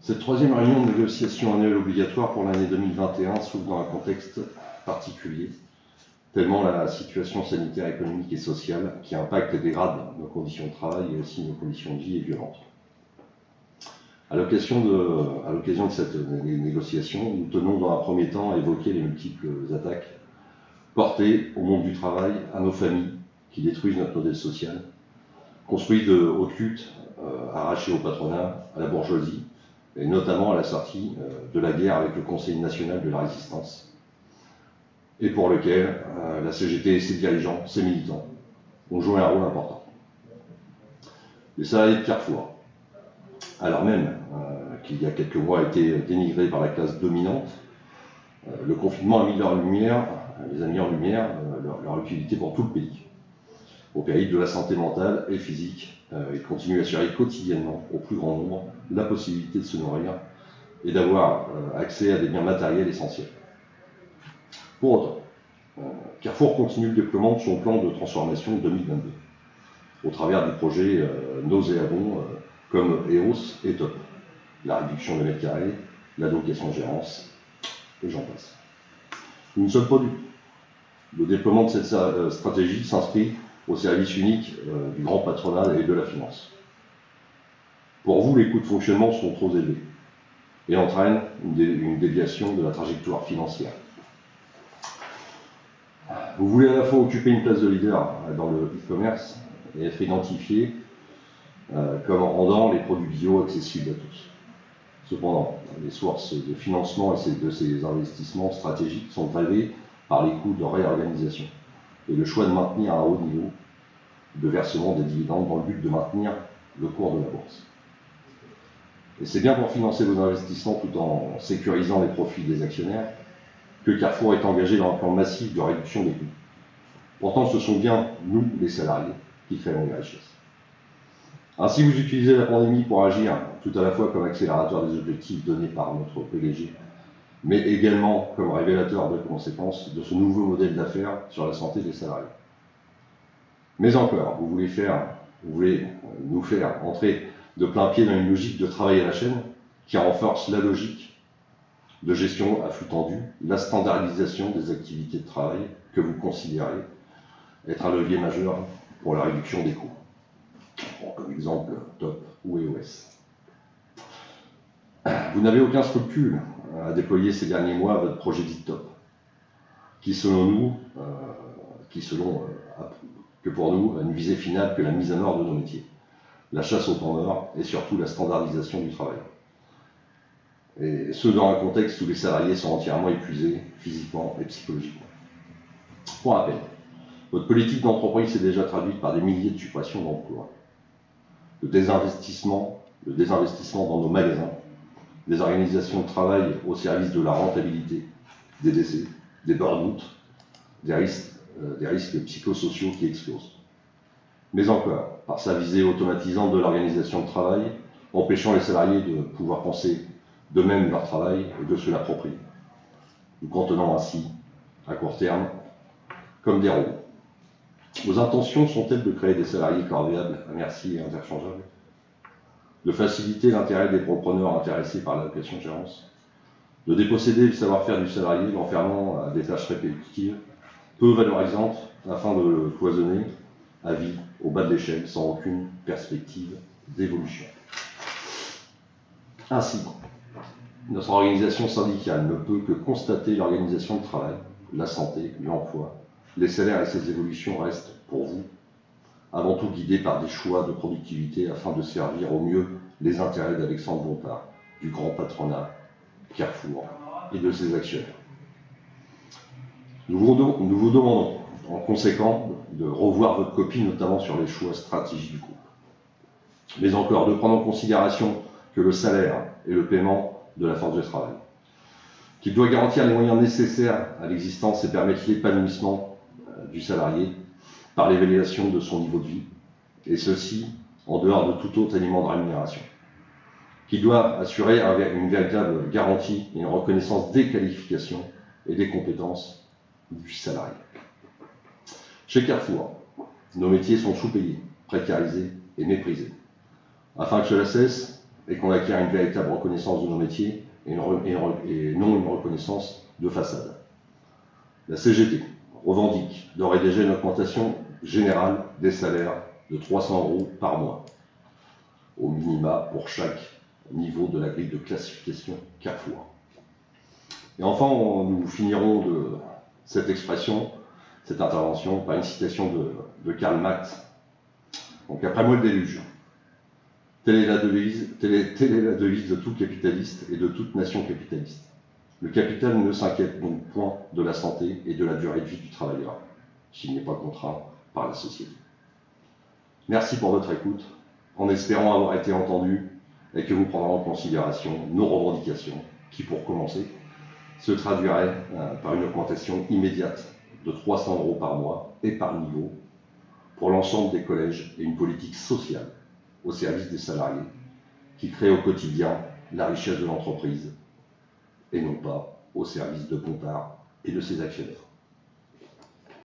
Cette troisième réunion de négociation annuelle obligatoire pour l'année 2021 s'ouvre dans un contexte particulier, tellement la situation sanitaire, économique et sociale qui impacte et dégrade nos conditions de travail et aussi nos conditions de vie est violente. À l'occasion de cette négociation, nous tenons dans un premier temps à évoquer les multiples attaques portées au monde du travail, à nos familles, qui détruisent notre modèle social, construit de haute lutte, arraché au patronat, à la bourgeoisie, et notamment à la sortie de la guerre avec le Conseil national de la résistance, et pour lequel la CGT et ses dirigeants, ses militants, ont joué un rôle important. Les salariés de Carrefour, alors même qu'il y a quelques mois a été dénigré par la classe dominante, le confinement a mis en lumière leur utilité pour tout le pays. Au péril de la santé mentale et physique, il continue à assurer quotidiennement au plus grand nombre la possibilité de se nourrir et d'avoir accès à des biens matériels essentiels. Pour autant, Carrefour continue le déploiement de son plan de transformation 2022, au travers du projet nauséabond comme EOS et TOP, la réduction des mètres carrés, la location-gérance, et j'en passe. Nous ne sommes pas dupes. Le déploiement de cette stratégie s'inscrit au service unique du grand patronat et de la finance. Pour vous, les coûts de fonctionnement sont trop élevés et entraînent une déviation de la trajectoire financière. Vous voulez à la fois occuper une place de leader dans le e-commerce et être identifié comme rendant les produits bio accessibles à tous. Cependant, les sources de financement de ces investissements stratégiques sont drivées par les coûts de réorganisation et le choix de maintenir un haut niveau de versement des dividendes dans le but de maintenir le cours de la bourse. Et c'est bien pour financer vos investissements tout en sécurisant les profits des actionnaires que Carrefour est engagé dans un plan massif de réduction des coûts. Pourtant, ce sont bien nous, les salariés, qui créons les richesses. Ainsi, vous utilisez la pandémie pour agir tout à la fois comme accélérateur des objectifs donnés par notre PDG, mais également comme révélateur de conséquences de ce nouveau modèle d'affaires sur la santé des salariés. Mais encore, vous voulez nous faire entrer de plein pied dans une logique de travail à la chaîne qui renforce la logique de gestion à flux tendu, la standardisation des activités de travail que vous considérez être un levier majeur pour la réduction des coûts. Bon, comme exemple, TOP ou EOS. Vous n'avez aucun scrupule à déployer ces derniers mois votre projet dit TOP, qui que pour nous, a une visée finale que la mise à mort de nos métiers, la chasse au temps mort et surtout la standardisation du travail. Et ce dans un contexte où les salariés sont entièrement épuisés, physiquement et psychologiquement. Pour rappel, votre politique d'entreprise s'est déjà traduite par des milliers de suppressions d'emplois, le désinvestissement dans nos magasins, des organisations de travail au service de la rentabilité, des décès, des burn-out, des risques psychosociaux qui explosent. Mais encore, par sa visée automatisante de l'organisation de travail, empêchant les salariés de pouvoir penser d'eux-mêmes leur travail et de se l'approprier, nous contenant ainsi, à court terme, comme des robots. Vos intentions sont-elles de créer des salariés corvéables à merci et interchangeables, de faciliter l'intérêt des repreneurs intéressés par la location-gérance, de déposséder le savoir-faire du salarié, l'enfermant à des tâches répétitives, peu valorisantes, afin de le cloisonner à vie au bas de l'échelle, sans aucune perspective d'évolution. Ainsi, notre organisation syndicale ne peut que constater l'organisation de travail, la santé, l'emploi, les salaires et ces évolutions restent, pour vous, avant tout guidés par des choix de productivité afin de servir au mieux les intérêts d'Alexandre Bompard, du grand patronat, Carrefour et de ses actionnaires. Nous vous demandons, en conséquent, de revoir votre copie, notamment sur les choix stratégiques du groupe. Mais encore, de prendre en considération que le salaire est le paiement de la force de travail, qu'il doit garantir les moyens nécessaires à l'existence et permettre l'épanouissement du salarié par l'évaluation de son niveau de vie, et ceci en dehors de tout autre élément de rémunération, qui doit assurer une véritable garantie et une reconnaissance des qualifications et des compétences du salarié. Chez Carrefour, nos métiers sont sous-payés, précarisés et méprisés. Afin que cela cesse, et qu'on acquiert une véritable reconnaissance de nos métiers et non une reconnaissance de façade. La CGT revendique d'ores et déjà une augmentation générale des salaires de 300 € par mois, au minima pour chaque niveau de la grille de classification Carrefour. Et enfin, nous finirons de cette expression, cette intervention, par une citation de Karl Marx. Donc, après moi le déluge. Telle est la devise de tout capitaliste et de toute nation capitaliste. Le capital ne s'inquiète donc point de la santé et de la durée de vie du travailleur, s'il n'est pas contraint par la société. Merci pour votre écoute, en espérant avoir été entendu et que vous prendrez en considération nos revendications, qui, pour commencer, se traduiraient par une augmentation immédiate de 300 € par mois et par niveau pour l'ensemble des collèges et une politique sociale au service des salariés qui créent au quotidien la richesse de l'entreprise et non pas au service de Pontard et de ses actionnaires.